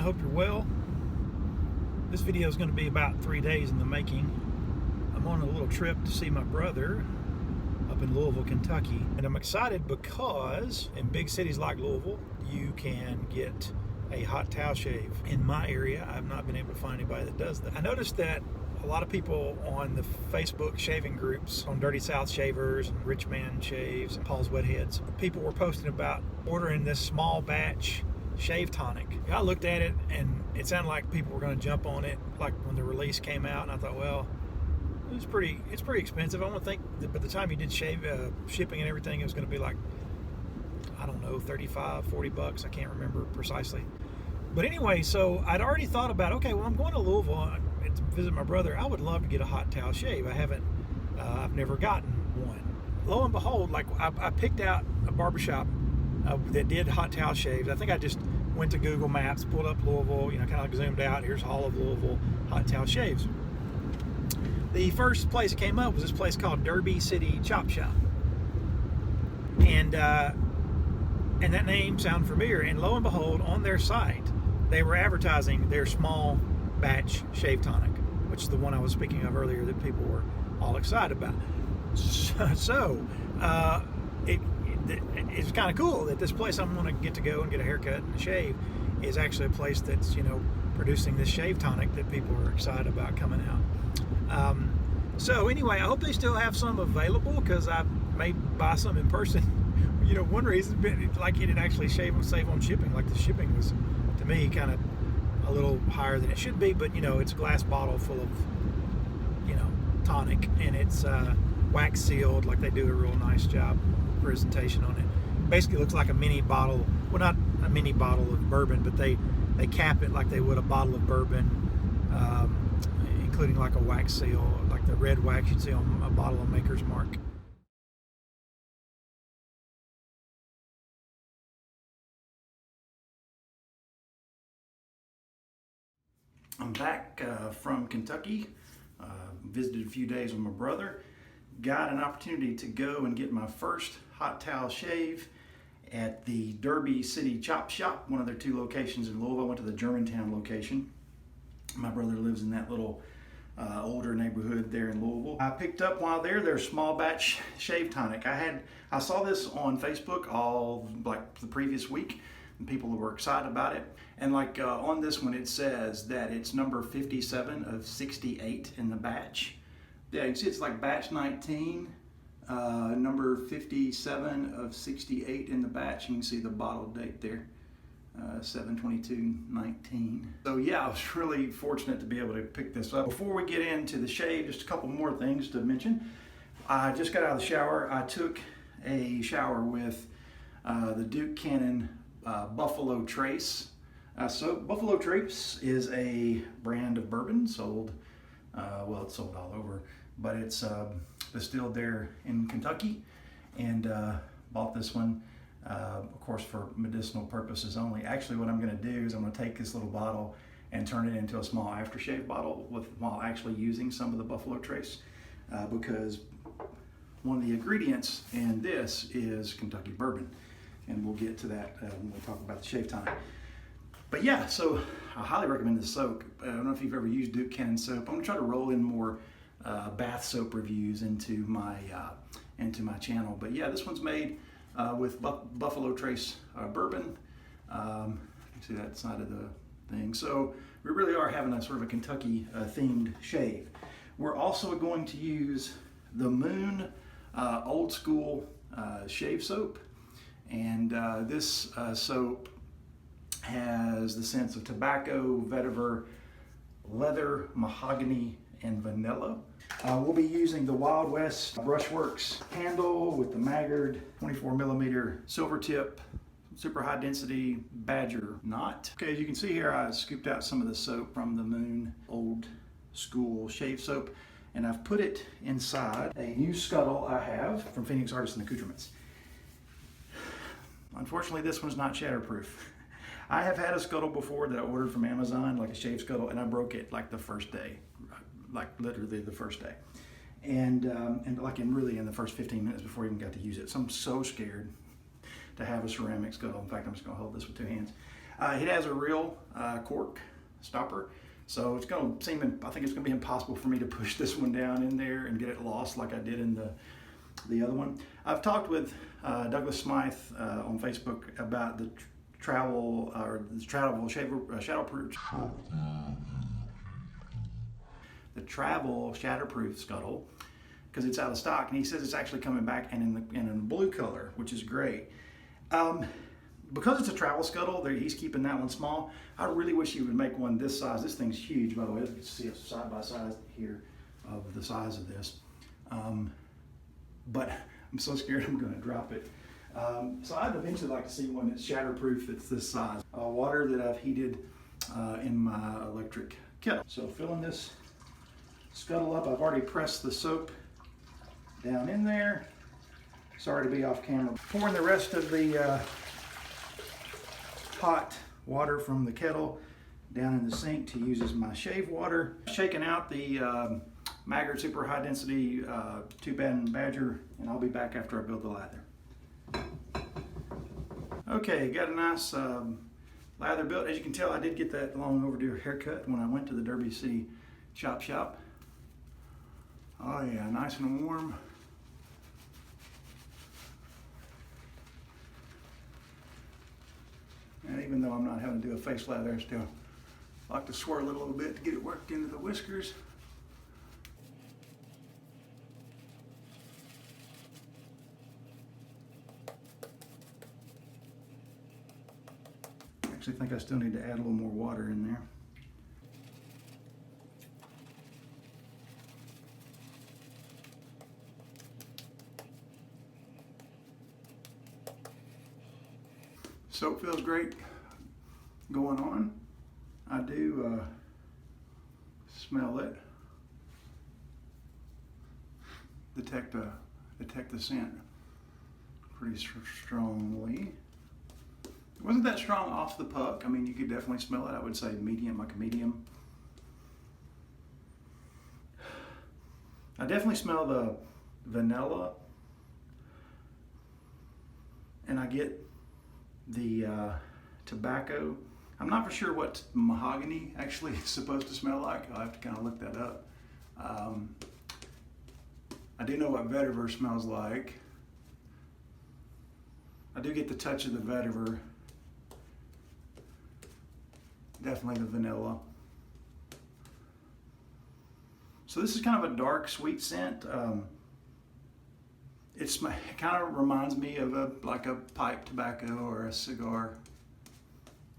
I hope you're well. This video is going to be about 3 days in the making. I'm on a little trip to see my brother up in Louisville, Kentucky, and I'm excited because in big cities like Louisville you can get a hot towel shave. In my area, I've not been able to find anybody that does that. I noticed that a lot of people on the Facebook shaving groups, on Dirty South Shavers and Rich Man Shaves and Paul's Wet Heads, people were posting about ordering this Small Batch Shave Tonic. I looked at it and it sounded like people were going to jump on it like when the release came out, and I thought, well, it's pretty expensive. I don't think that by the time you did shipping and everything, it was going to be like, I don't know, 35, 40 bucks. I can't remember precisely. But anyway, so I'd already thought about, okay, well, I'm going to Louisville to visit my brother. I would love to get a hot towel shave. I've never gotten one. Lo and behold, like I picked out a barbershop that did hot towel shaves. I think I just went to Google Maps, pulled up Louisville, kind of like zoomed out. Here's all of Louisville hot towel shaves. The first place that came up was this place called Derby City Chop Shop. And that name sounded familiar. And lo and behold, on their site, they were advertising their Small Batch Shave Tonic, which is the one I was speaking of earlier that people were all excited about. So it's kind of cool that this place I'm going to get to go and get a haircut and a shave is actually a place that's, producing this shave tonic that people are excited about coming out. So anyway, I hope they still have some available, because I may buy some in person. One reason, like, it'd actually save on shipping. Like, the shipping was, to me, kind of a little higher than it should be, but it's a glass bottle full of tonic, and it's wax sealed. Like, they do a real nice job presentation on it. Basically looks like a mini bottle, well, not a mini bottle of bourbon, but they cap it like they would a bottle of bourbon, including like a wax seal, like the red wax you'd see on a bottle of Maker's Mark. I'm back from Kentucky. Visited a few days with my brother. Got an opportunity to go and get my first hot towel shave at the Derby City Chop Shop, one of their 2 locations in Louisville. I went to the Germantown location. My brother lives in that little older neighborhood there in Louisville. I picked up while there their Small Batch Shave Tonic. I saw this on Facebook all like the previous week, and people were excited about it. And like on this one, it says that it's number 57 of 68 in the batch. Yeah, you can see it's like batch 19, number 57 of 68 in the batch. You can see the bottle date there, 7/22/19. So yeah, I was really fortunate to be able to pick this up. Before we get into the shave, just a couple more things to mention. I just got out of the shower. I took a shower with the Duke Cannon Buffalo Trace. So Buffalo Trace is a brand of bourbon sold, it's sold all over, but it's distilled there in Kentucky, and bought this one, of course, for medicinal purposes only. Actually, what I'm going to do is I'm going to take this little bottle and turn it into a small aftershave bottle while actually using some of the Buffalo Trace, because one of the ingredients in this is Kentucky bourbon, and we'll get to that when we talk about the shave tonic. But yeah, so I highly recommend this soap. I don't know if you've ever used Duke Cannon soap. I'm gonna try to roll in more bath soap reviews into my channel. But yeah, this one's made with Buffalo Trace bourbon. You can see that side of the thing. So we really are having a sort of a Kentucky themed shave. We're also going to use the Moon Old School shave soap, and this soap has the scents of tobacco, vetiver, leather, mahogany, and vanilla. We'll be using the Wild West Brushworks handle with the Maggard 24mm silver tip, super high density badger knot. Okay, as you can see here, I scooped out some of the soap from the Moon Old School shave soap, and I've put it inside a new scuttle I have from Phoenix Artisan Accoutrements. Unfortunately, this one's not shatterproof. I have had a scuttle before that I ordered from Amazon, like a shave scuttle, and I broke it like the first day, like literally the first day. And like in the first 15 minutes before I even got to use it. So I'm so scared to have a ceramic scuttle. In fact, I'm just gonna hold this with 2 hands. It has a real cork stopper, so it's going to seem, I think it's going to be impossible for me to push this one down in there and get it lost like I did in the other one. I've talked with Douglas Smythe on Facebook about the travel shatterproof scuttle, because it's out of stock, and he says it's actually coming back and in a blue color, which is great. Because it's a travel scuttle, he's keeping that one small. I really wish he would make one this size. This thing's huge, by the way. You can see it side by side here of the size of this. But I'm so scared I'm going to drop it. So I'd eventually like to see one that's shatterproof that's this size. Water that I've heated in my electric kettle. So filling this scuttle up, I've already pressed the soap down in there. Sorry to be off camera. Pouring the rest of the hot water from the kettle down in the sink to use as my shave water. Shaking out the Maggard super high density 2-band badger, and I'll be back after I build the lather. Okay, got a nice lather built. As you can tell, I did get that long overdue haircut when I went to the Derby City chop shop. Oh yeah, nice and warm. And even though I'm not having to do a face lather, I still like to swirl it a little bit to get it worked into the whiskers. I actually think I still need to add a little more water in there. Soap feels great going on. I do smell it. Detect the scent pretty strongly. It wasn't that strong off the puck. I mean, you could definitely smell it. I would say medium, like a medium. I definitely smell the vanilla, and I get the tobacco. I'm not for sure what mahogany actually is supposed to smell like. I'll have to kind of look that up. I do know what vetiver smells like. I do get the touch of the vetiver. Definitely the vanilla. So this is kind of a dark, sweet scent. It kind of reminds me of like a pipe tobacco or a cigar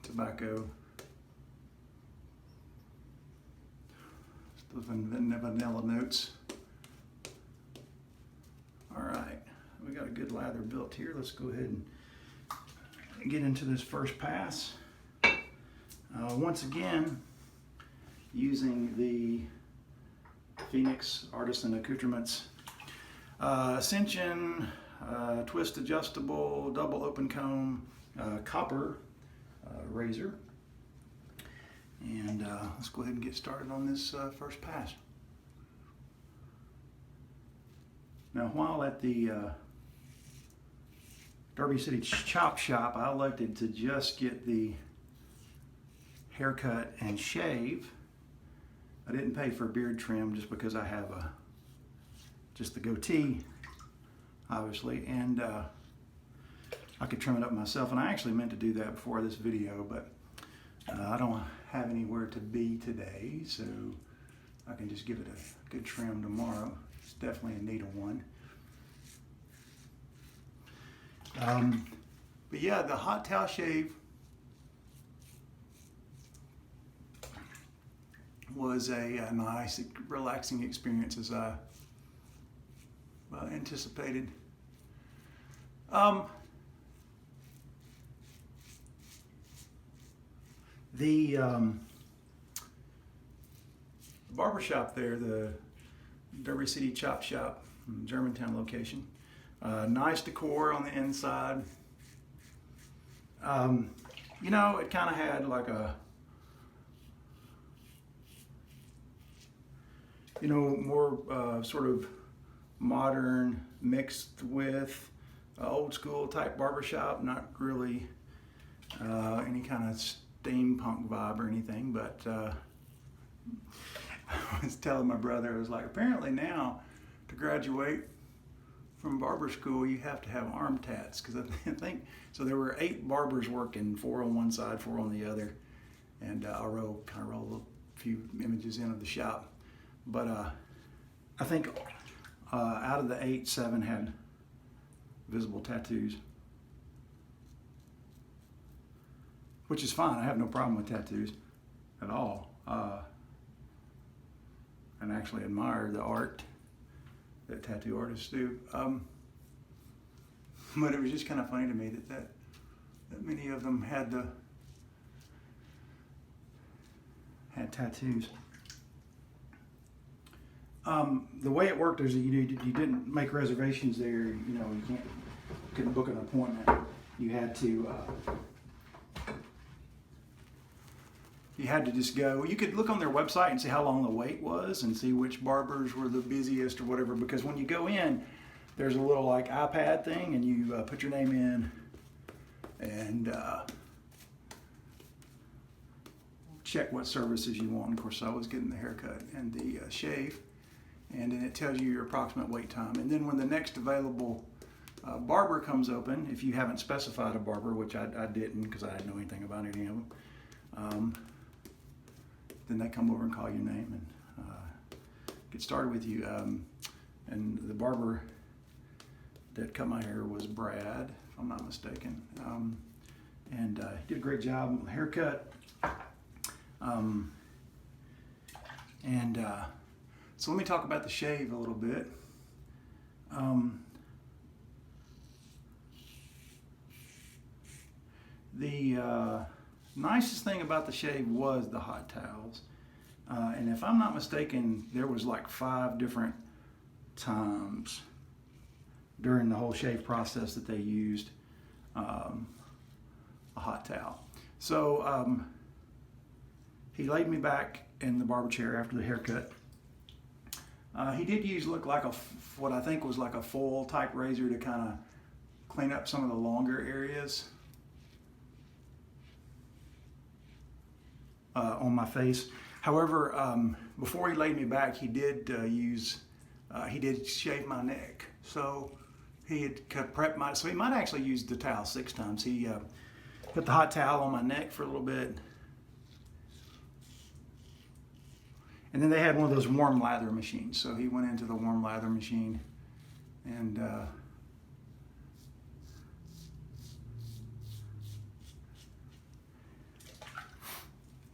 tobacco. Those vanilla notes. All right, we got a good lather built here. Let's go ahead and get into this first pass. Once again, using the Phoenix Artisan Accoutrements Ascension twist adjustable double open comb copper razor, and let's go ahead and get started on this first pass. Now, while at the Derby City chop shop, I elected to just get the haircut and shave. I didn't pay for beard trim just because I have just the goatee, obviously, and I could trim it up myself, and I actually meant to do that before this video, but I don't have anywhere to be today, so I can just give it a good trim tomorrow. It's definitely a needle one. But yeah, the hot towel shave was a nice, relaxing experience, as I anticipated. The barbershop there, the Derby City Chop Shop, Germantown location, nice decor on the inside. You know, it kind of had like a, you know, more sort of modern mixed with old school type barbershop. Not really any kind of steampunk vibe or anything, but I was telling my brother, I was like, apparently now to graduate from barber school, you have to have arm tats, because I think, so there were 8 barbers working, 4 on one side, 4 on the other, and I'll roll a few images in of the shop, but I think out of the 8, 7 had visible tattoos, which is fine. I have no problem with tattoos at all, and actually admire the art that tattoo artists do. But it was just kind of funny to me that many of them had tattoos. The way it worked is that you didn't make reservations there. You know, couldn't book an appointment. You had to just go. You could look on their website and see how long the wait was and see which barbers were the busiest or whatever, because when you go in, there's a little like iPad thing, and you put your name in and check what services you want. And of course, I was getting the haircut and the shave, and then it tells you your approximate wait time. And then when the next available barber comes open, if you haven't specified a barber, which I didn't because I didn't know anything about any of them, then they come over and call your name and get started with you. And the barber that cut my hair was Brad, if I'm not mistaken. And he did a great job on the haircut. So let me talk about the shave a little bit. The nicest thing about the shave was the hot towels. And if I'm not mistaken, there was like 5 different times during the whole shave process that they used a hot towel. So he laid me back in the barber chair after the haircut. He did look like what I think was like a foil type razor to kind of clean up some of the longer areas on my face. However, before he laid me back, he did shave my neck. So he had prepped so he might actually use the towel 6 times. He put the hot towel on my neck for a little bit. And then they had one of those warm lather machines. So he went into the warm lather machine and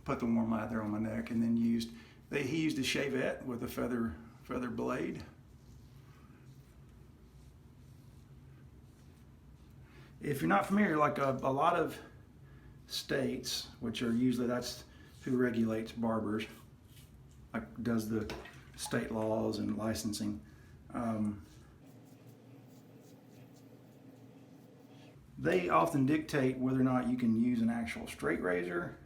put the warm lather on my neck, and then he used a shavette with a feather blade. If you're not familiar, like a lot of states, which are usually that's who regulates barbers, like does the state laws and licensing. They often dictate whether or not you can use an actual straight razor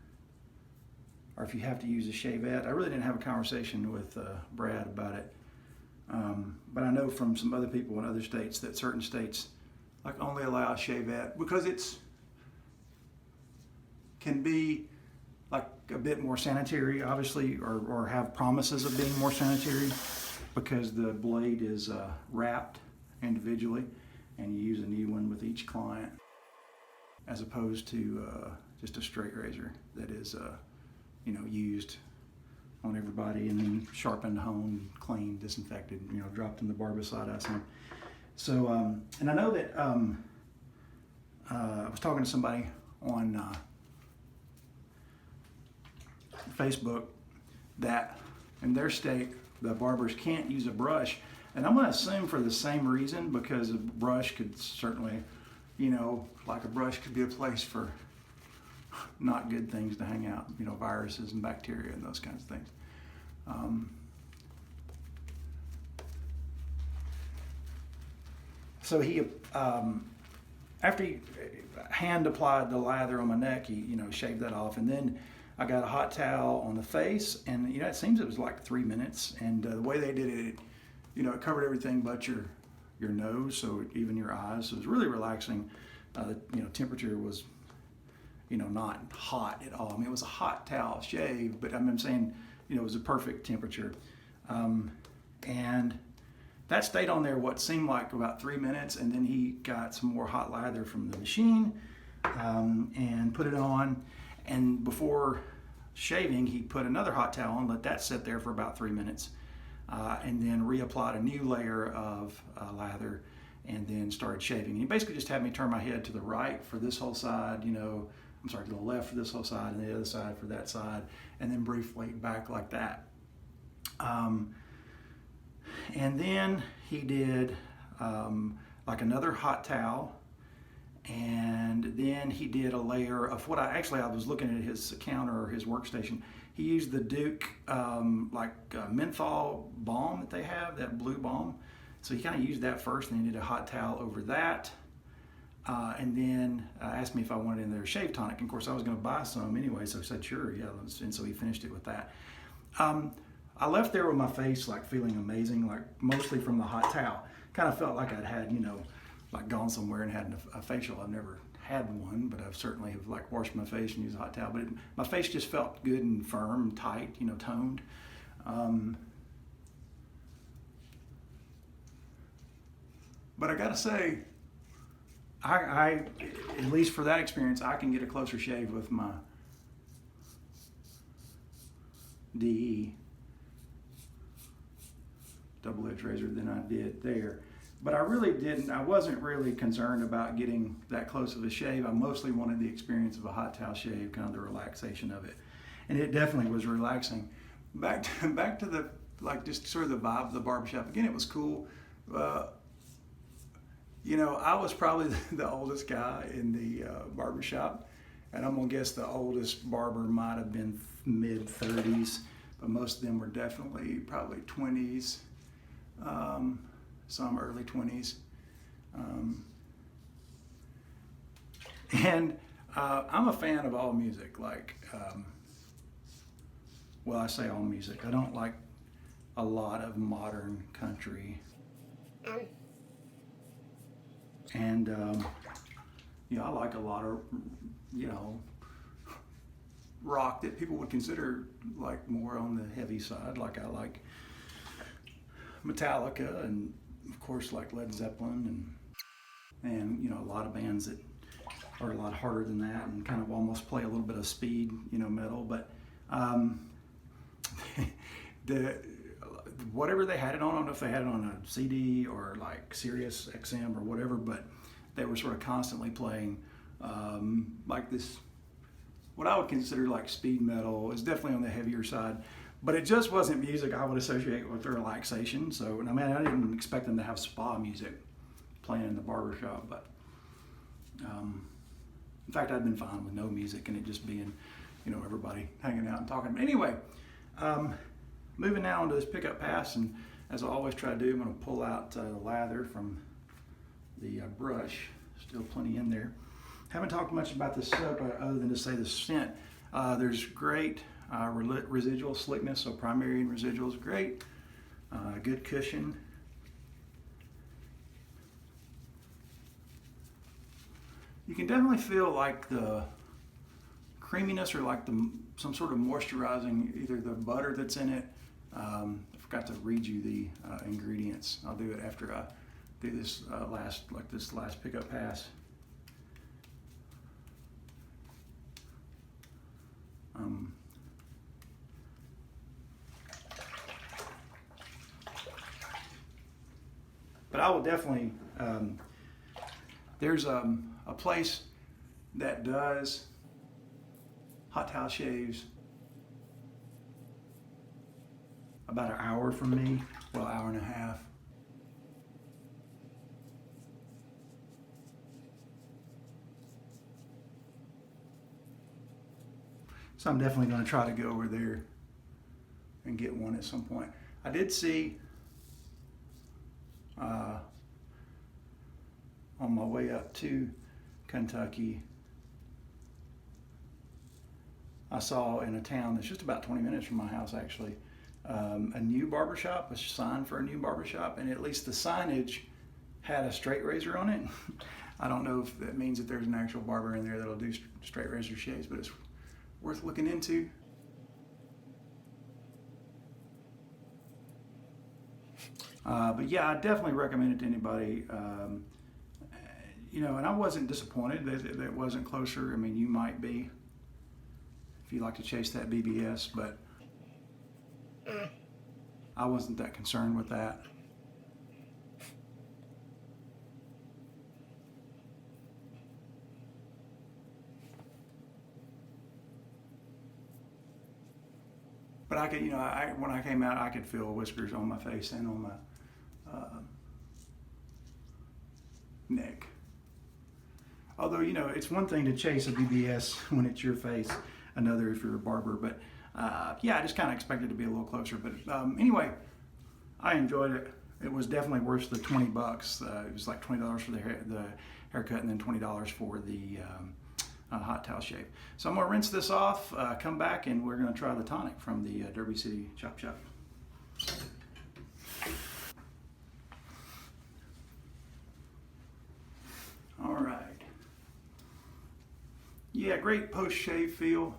or if you have to use a shavette. I really didn't have a conversation with Brad about it, but I know from some other people in other states that certain states like only allow a shavette because it's can be like a bit more sanitary, obviously, or have promises of being more sanitary because the blade is wrapped individually and you use a new one with each client as opposed to just a straight razor that is used on everybody and then sharpened, honed, cleaned, disinfected, dropped in the barbicide, I assume. So, and I know that I was talking to somebody on Facebook that in their state the barbers can't use a brush, and I'm going to assume for the same reason, because a brush could certainly, like a brush could be a place for not good things to hang out, viruses and bacteria and those kinds of things. So he, after he hand applied the lather on my neck, he, shaved that off, and then I got a hot towel on the face, and it seems it was like 3 minutes, and the way they did it, it covered everything but your nose, so even your eyes. So it was really relaxing. The temperature was not hot at all. I mean, it was a hot towel shave, but I'm saying, it was a perfect temperature. And that stayed on there what seemed like about 3 minutes, and then he got some more hot lather from the machine and put it on. And before shaving, he put another hot towel on, let that sit there for about 3 minutes, and then reapplied a new layer of lather, and then started shaving. And he basically just had me turn my head to the right for this whole side, to the left for this whole side, and the other side for that side, and then briefly back like that. And then he did like another hot towel, and then he did a layer of what I was looking at his counter or his workstation. He used the Duke menthol balm that they have, that blue balm. So he kind of used that first, and then he did a hot towel over that. And then asked me if I wanted in there shave tonic. And of course, I was going to buy some anyway, so I said, sure, yeah. And so he finished it with that. I left there with my face feeling amazing, mostly from the hot towel. Kind of felt like I'd had, gone somewhere and had a facial. I've never had one, but I've certainly have washed my face and used a hot towel. But my face just felt good and firm and tight, toned. But I gotta say, I at least for that experience, I can get a closer shave with my DE double-edged razor than I did there. But I wasn't really concerned about getting that close of a shave. I mostly wanted the experience of a hot towel shave, kind of the relaxation of it. And it definitely was relaxing. Back to the, just sort of the vibe of the barbershop. Again, it was cool. I was probably the oldest guy in the barbershop, and I'm gonna guess the oldest barber might have been mid-30s, but most of them were definitely probably 20s, some early 20s. And I'm a fan of all music. I say all music. I don't like a lot of modern country. And, I like a lot of, rock that people would consider more on the heavy side. I like Metallica and, of course, Led Zeppelin and a lot of bands that are a lot harder than that and kind of almost play a little bit of speed, metal. But whatever they had it on, I don't know if they had it on a CD or Sirius XM or whatever, but they were sort of constantly playing this, what I would consider speed metal. It's definitely on the heavier side, but it just wasn't music I would associate with relaxation. So, I didn't expect them to have spa music playing in the barbershop, but in fact, I'd been fine with no music and it just being, everybody hanging out and talking. Anyway, moving now into this pickup pass, and as I always try to do, I'm going to pull out the lather from the brush. Still plenty in there. Haven't talked much about this soap other than to say the scent. There's great residual slickness, so primary and residual is great. Good cushion. You can definitely feel the creaminess or some sort of moisturizing, either the butter that's in it. I forgot to read you the ingredients. I'll do it after I do this last pickup pass. But I will definitely, there's a place that does hot towel shaves about an hour from me, well, hour and a half. So I'm definitely going to try to go over there and get one at some point. I did see on my way up to Kentucky, I saw in a town that's just about 20 minutes from my house actually, a new barbershop, a sign for a new barbershop, and at least the signage had a straight razor on it. I don't know if that means that there's an actual barber in there that'll do straight razor shaves, but it's worth looking into. But yeah, I definitely recommend it to anybody. You know, and I wasn't disappointed that it wasn't closer. I mean, you might be if you like to chase that BBS, but I wasn't that concerned with that. But I could, you know, when I came out, I could feel whiskers on my face and on my neck. Although, you know, it's one thing to chase a BBS when it's your face, another if you're a barber. But yeah, I just kind of expected it to be a little closer. But anyway, I enjoyed it. It was definitely worth the $20. It was like $20 for the haircut and then $20 for the hot towel shave. So I'm gonna rinse this off, come back, and we're gonna try the tonic from the Derby City Chop Shop. All right. Yeah, great post-shave feel.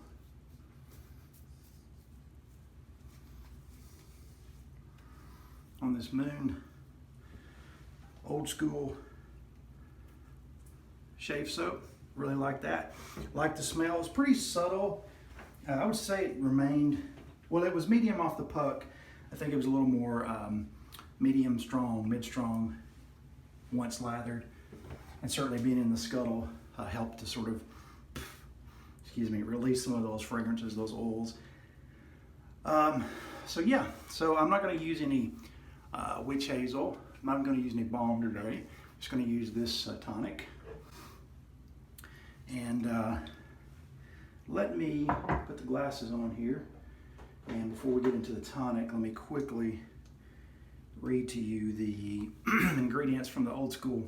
On this Moon old school shave soap. Really like that. Like the smell. It's pretty subtle. I would say it remained, well, it was medium off the puck. I think it was a little more medium strong, mid-strong once lathered. And certainly being in the scuttle helped to sort of, excuse me, release some of those fragrances, those oils. So yeah, so I'm not going to use any witch hazel. I'm not going to use any balm today. I'm just going to use this tonic. And let me put the glasses on here. And before we get into the tonic, let me quickly read to you the ingredients from the old school,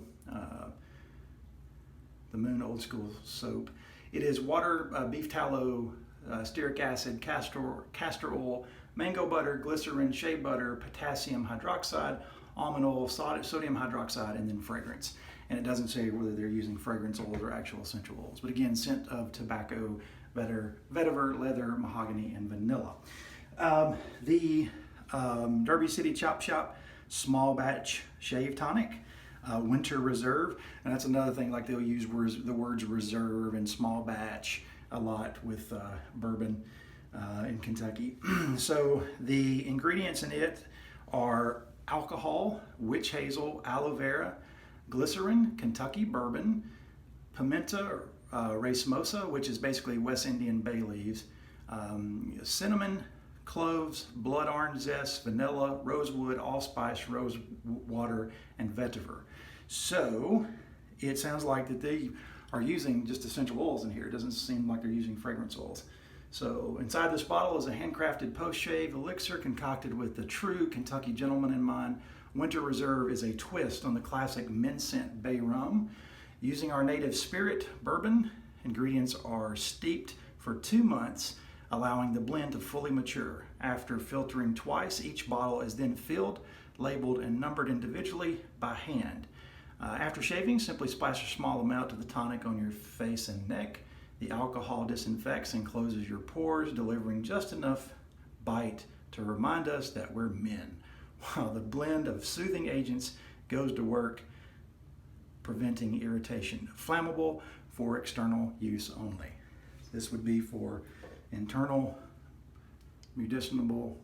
the Moon old school soap. It is water, beef tallow, stearic acid, castor oil, mango butter, glycerin, shea butter, potassium hydroxide, almond oil, sodium hydroxide, and then fragrance. And it doesn't say whether they're using fragrance oils or actual essential oils. But again, scent of tobacco, vetiver, leather, mahogany, and vanilla. The Derby City Chop Shop Small Batch Shave Tonic, Winter Reserve. And that's another thing, like they'll use the words reserve and small batch a lot with bourbon in Kentucky. So the ingredients in it are alcohol, witch hazel, aloe vera, glycerin, Kentucky bourbon, pimenta racemosa, which is basically West Indian bay leaves, cinnamon, cloves, blood orange zest, vanilla, rosewood, allspice, rose water, and vetiver. So it sounds like that they are using just essential oils in here. It doesn't seem like they're using fragrance oils. So inside this bottle is a handcrafted post-shave elixir concocted with the true Kentucky gentleman in mind. Winter Reserve is a twist on the classic mint scent bay rum. Using our native spirit bourbon, ingredients are steeped for 2 months, allowing the blend to fully mature. After filtering twice, each bottle is then filled, labeled, and numbered individually by hand. After shaving, simply splash a small amount of the tonic on your face and neck. The alcohol disinfects and closes your pores, delivering just enough bite to remind us that we're men, while the blend of soothing agents goes to work preventing irritation. Flammable for external use only. This would be for internal medicinal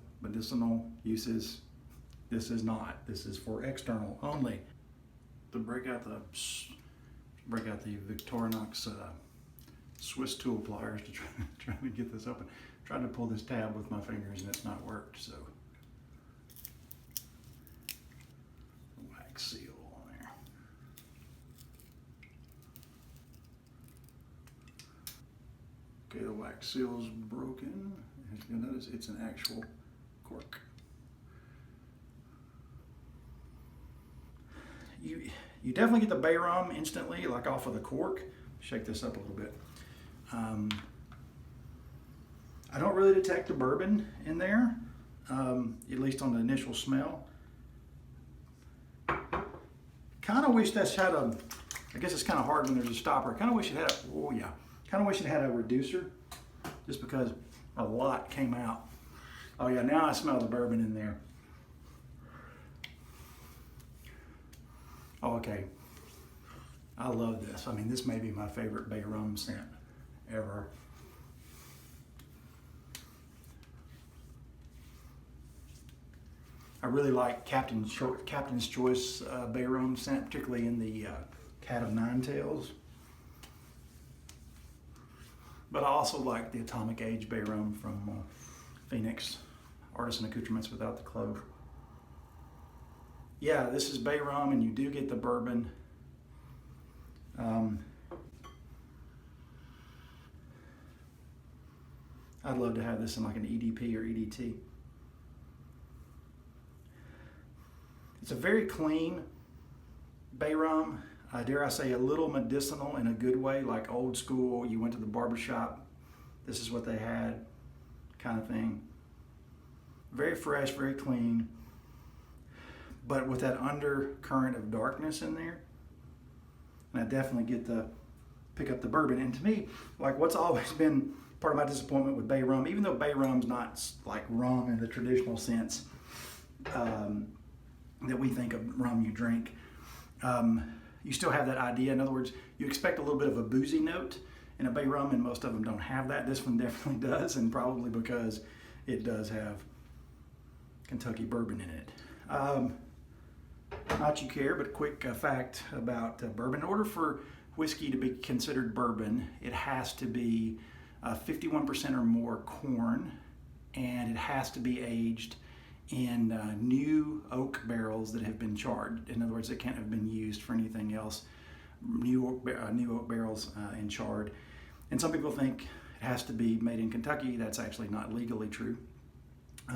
uses. This is not. This is for external only. To break out the Victorinox Swiss tool pliers to try to get this open. Tried to pull this tab with my fingers and it's not worked, so. Wax seal on there. Okay, the wax seal's broken. As you'll notice, it's an actual cork. You definitely get the bay rum instantly, like off of the cork. Shake this up a little bit. I don't really detect the bourbon in there, at least on the initial smell. Kind of wish this had a I guess it's kind of hard when there's a stopper. I kind of wish it had kind of wish it had a reducer, just because a lot came out. Oh yeah, now I smell the bourbon in there. Oh, okay. I love this. I mean, this may be my favorite bay rum scent ever. I really like Captain's Choice bay rum scent, particularly in the Cat of Nine Tails. But I also like the Atomic Age bay rum from Phoenix Artisan Accoutrements without the clove. Yeah, this is bay rum, and you do get the bourbon. I'd love to have this in like an EDP or EDT. It's a very clean bay rum. Dare I say, a little medicinal in a good way, like old school. You went to the barbershop, this is what they had, kind of thing. Very fresh, very clean, but with that undercurrent of darkness in there. And I definitely get to pick up the bourbon. And to me, like, what's always been part of my disappointment with bay rum, even though bay rum's not like rum in the traditional sense that we think of rum you drink, you still have that idea. In other words, you expect a little bit of a boozy note in a bay rum, and most of them don't have that. This one definitely does, and probably because it does have Kentucky bourbon in it. Not you care, but a quick fact about bourbon. In order for whiskey to be considered bourbon, it has to be 51% or more corn, and it has to be aged in new oak barrels that have been charred. In other words, it can't have been used for anything else. New oak barrels and charred. And some people think it has to be made in Kentucky. That's actually not legally true.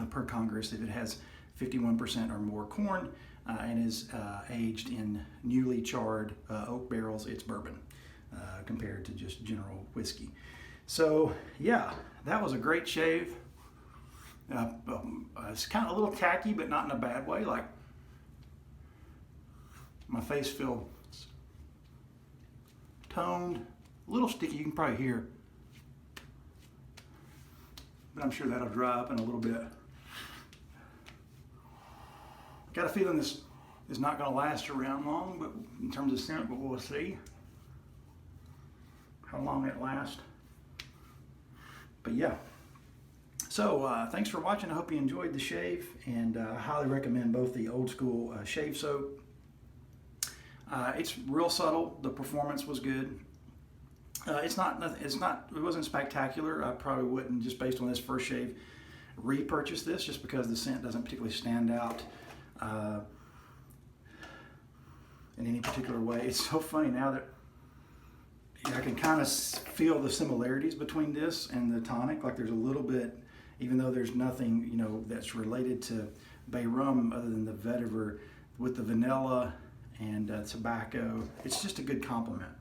Per Congress, if it has 51% or more corn and is aged in newly charred oak barrels, it's bourbon compared to just general whiskey. So yeah, that was a great shave. It's kind of a little tacky, but not in a bad way. Like, my face feels toned, a little sticky. You can probably hear, but I'm sure that'll dry up in a little bit. Got a feeling this is not going to last around long, but in terms of scent, but we'll see how long it lasts. But yeah. So thanks for watching. I hope you enjoyed the shave, and I highly recommend both the old school shave soap. It's real subtle. The performance was good. It wasn't spectacular. I probably wouldn't, just based on this first shave, repurchase this, just because the scent doesn't particularly stand out in any particular way. It's so funny now that I can kind of feel the similarities between this and the tonic. Like, there's a little bit, even though there's nothing, you know, that's related to bay rum other than the vetiver, with the vanilla and tobacco. It's just a good complement.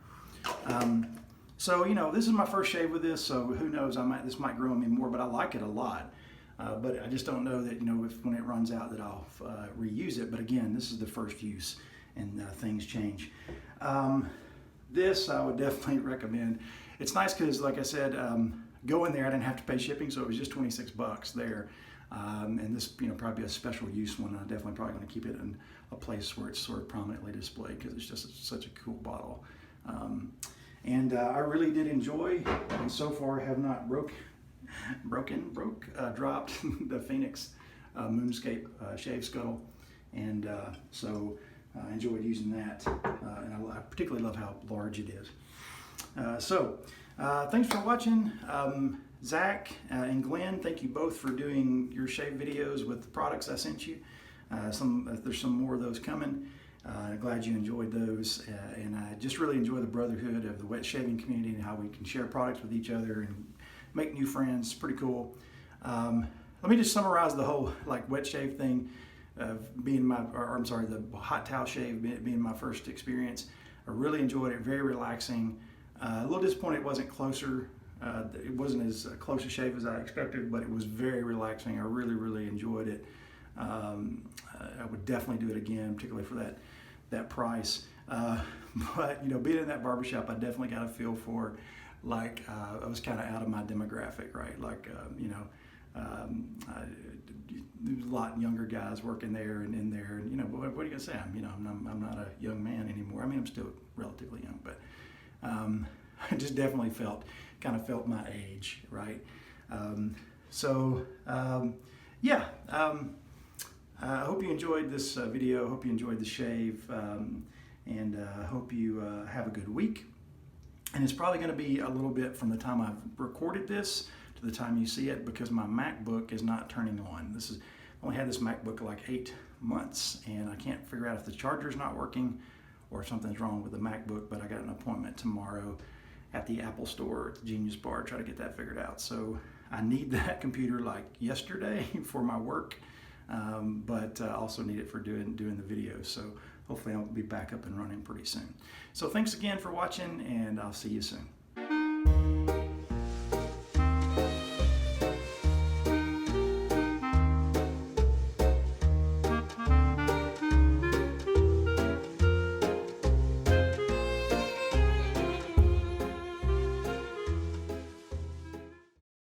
So, you know, this is my first shave with this, so who knows, this might grow on me more, but I like it a lot. But I just don't know that, you know, when it runs out, that I'll reuse it. But again, this is the first use, and things change. This I would definitely recommend. It's nice because, like I said, going there, I didn't have to pay shipping, so it was just 26 bucks there. And this, you know, probably a special use one. I'm definitely probably going to keep it in a place where it's sort of prominently displayed, because it's just such a cool bottle. And I really did enjoy, and so far have not dropped the Phoenix Moonscape Shave Scuttle, and so I enjoyed using that, and I particularly love how large it is. Thanks for watching. Zach and Glenn, thank you both for doing your shave videos with the products I sent you. There's some more of those coming. Glad you enjoyed those, and I just really enjoy the brotherhood of the wet shaving community and how we can share products with each other and make new friends. Pretty cool. Let me just summarize the whole wet shave thing, being the hot towel shave being my first experience. I really enjoyed it. Very relaxing. A little disappointed it wasn't closer. It wasn't as close a shave as I expected, but it was very relaxing. I really enjoyed it. I would definitely do it again, particularly for that price. But you know, being in that barbershop, I definitely got a feel for, like, I was kind of out of my demographic, right? Like, you know, there's a lot younger guys working there and in there, and you know, what are you gonna say? I'm not a young man anymore. I mean, I'm still relatively young, but I just definitely kind of felt my age, right? Yeah. I hope you enjoyed this video. I hope you enjoyed the shave, and I hope you have a good week. And it's probably going to be a little bit from the time I've recorded this to the time you see it, because my MacBook is not turning on. I only had this MacBook like 8 months, and I can't figure out if the charger's not working or if something's wrong with the MacBook. But I got an appointment tomorrow at the Apple store at the Genius Bar to try to get that figured out. So I need that computer like yesterday for my work, but I also need it for doing the video. So hopefully I'll be back up and running pretty soon. So thanks again for watching, and I'll see you soon.